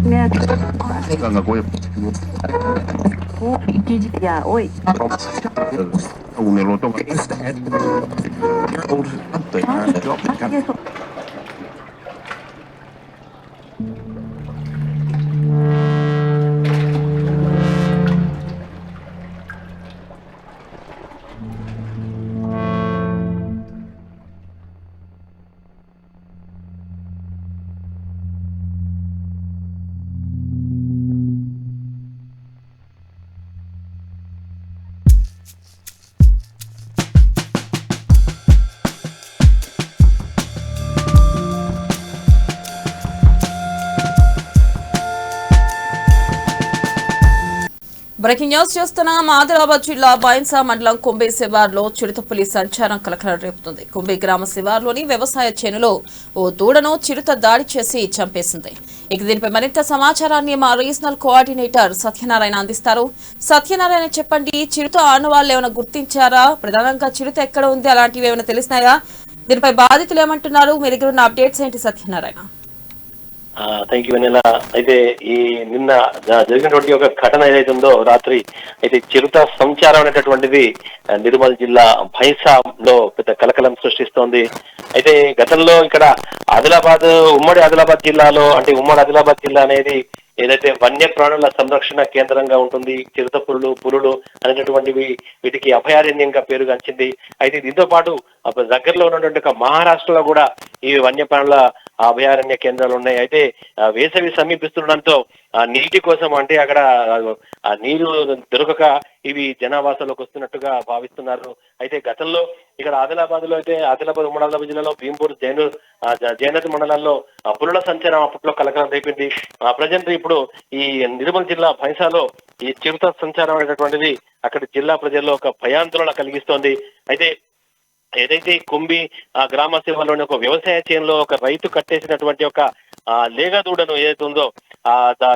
Ganga gue ya oi un eloto breaking news చూస్తున్నాం. ఆదిలాబాద్ జిల్లా బైన్సా మండలం కుంబి శివార్లో చిరుతపులి సంచారం కలకలం రేపుతుంది. కుంబి గ్రామ శివార్లోని వ్యవసాయ చేనులో ఓ దూడను చిరుత దాడి చేసి చంపేసింది. ఇక దీనిపై మరింత సమాచారాన్ని మా రీజనల్ కోఆర్డినేటర్ సత్యనారాయణ అందిస్తారు. సత్యనారాయణ, చెప్పండి, చిరుత ఆనవాళ్లు ఏమైనా గుర్తించారా? ప్రధానంగా చిరుత ఎక్కడ ఉంది, అలాంటివి ఏమైనా తెలిసినాయా? దీనిపై బాధితులు ఏమంటున్నారు? మీ దగ్గర ఉన్న అప్డేట్స్ ఏంటి సత్యనారాయణ? థ్యాంక్ యూ వెన్నెల. అయితే ఈ నిన్న జరిగినటువంటి ఒక ఘటన ఏదైతే ఉందో రాత్రి, అయితే చిరుత సంచారం అనేటటువంటిది నిర్మల్ జిల్లా భైంసాలో పెద్ద కలకలం సృష్టిస్తోంది. అయితే గతంలో ఇక్కడ ఉమ్మడి ఆదిలాబాద్ జిల్లాలో, అంటే ఉమ్మడి ఆదిలాబాద్ జిల్లా అనేది ఏదైతే వన్యప్రాణుల సంరక్షణ కేంద్రంగా ఉంటుంది, చిరుత పులులు అనేటటువంటివి వీటికి అభయారణ్యంగా పేరుగాంచింది. అయితే దీంతో పాటు దగ్గరలో ఉన్నటువంటి ఒక మహారాష్ట్రలో కూడా ఈ వన్యప్రాణుల అభయారణ్య కేంద్రాలు ఉన్నాయి. అయితే వేసవి సమీపిస్తుండడంతో నీటి కోసం, అంటే అక్కడ నీరు దొరకక ఇవి జనావాసంలోకి వస్తున్నట్టుగా భావిస్తున్నారు. అయితే గతంలో ఇక్కడ ఆదిలాబాద్ ఉమ్మడి ఆదిలాబాద్ జిల్లాలో భీంపూర్ జైనత్ మండలాల్లో పులుల సంచారం అప్పట్లో కలకలం రేపింది. ప్రజెంట్ ఇప్పుడు ఈ నిర్మల్ జిల్లా భైంసాలో ఈ చిరుత సంచారం అనేటటువంటిది అక్కడ జిల్లా ప్రజల్లో ఒక భయాందోళన కలిగిస్తోంది. అయితే ఏదైతే కుంబి గ్రామ సేవలోని ఒక వ్యవసాయ చేనులో ఒక రైతు కట్టేసినటువంటి ఒక లేగదూడను ఏదైతే ఉందో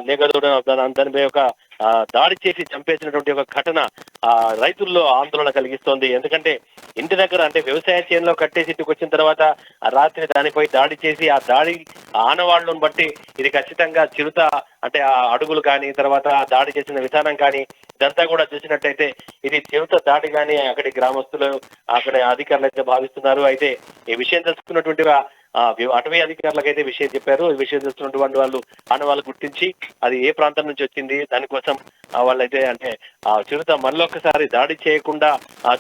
లేగదూడను దానిపై ఒక దాడి చేసి చంపేసినటువంటి ఒక ఘటన రైతుల్లో ఆందోళన కలిగిస్తోంది. ఎందుకంటే ఇంటి దగ్గర, అంటే వ్యవసాయ చేనులో కట్టేసి ఇంటికి వచ్చిన తర్వాత రాత్రి దానిపై దాడి చేసి ఆ దాడి ఆనవాళ్లను బట్టి ఇది ఖచ్చితంగా చిరుత, అంటే ఆ అడుగులు కానీ, తర్వాత దాడి చేసిన విధానం కానీ, ఇదంతా కూడా చూసినట్టయితే ఇది చిరుత దాడి కానీ అక్కడి గ్రామస్తులు, అక్కడ అధికారులు అయితే భావిస్తున్నారు. అయితే ఈ విషయం తెలుసుకున్నటువంటి అటవీ అధికారులకైతే విషయం చెప్పారు. ఈ విషయం తెలుసుకున్నటువంటి వాళ్ళు ఆనవాళ్ళు గుర్తించి అది ఏ ప్రాంతం నుంచి వచ్చింది, దానికోసం వాళ్ళైతే, అంటే ఆ చిరుత మళ్ళొక్కసారి దాడి చేయకుండా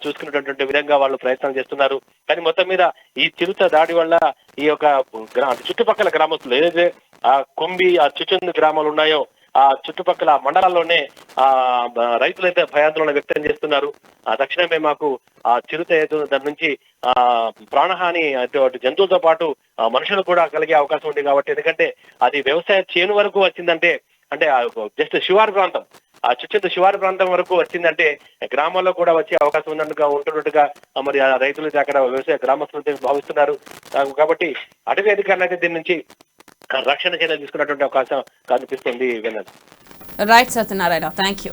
చూసుకునేటటువంటి విధంగా వాళ్ళు ప్రయత్నం చేస్తున్నారు. కానీ మొత్తం మీద ఈ చిరుత దాడి వల్ల ఈ యొక్క చుట్టుపక్కల గ్రామస్తులు, ఏదైతే ఆ కుంబి చుచుందు గ్రామాలు ఉన్నాయో ఆ చుట్టుపక్కల మండలాల్లోనే రైతులైతే భయాందోళన వ్యక్తం చేస్తున్నారు. తక్షణమే మాకు ఆ చిరుత దాని నుంచి ప్రాణహాని, అటు జంతువులతో పాటు మనుషులు కూడా కలిగే అవకాశం ఉంది కాబట్టి, ఎందుకంటే అది వ్యవసాయ చేను వరకు వచ్చిందంటే, అంటే జస్ట్ శివారు ప్రాంతం, ఆ చుట్టూ శివారు ప్రాంతం వరకు వచ్చిందంటే గ్రామాల్లో కూడా వచ్చే అవకాశం ఉంటున్నట్టుగా మరి ఆ రైతులు అక్కడ వ్యవసాయ గ్రామస్తులు భావిస్తున్నారు. కాబట్టి అటవీ అధికారులు అయితే దీని నుంచి రక్షణ చర్యలు తీసుకున్నటువంటి అవకాశం కనిపిస్తుంది. Right Satyanarayana, thank you.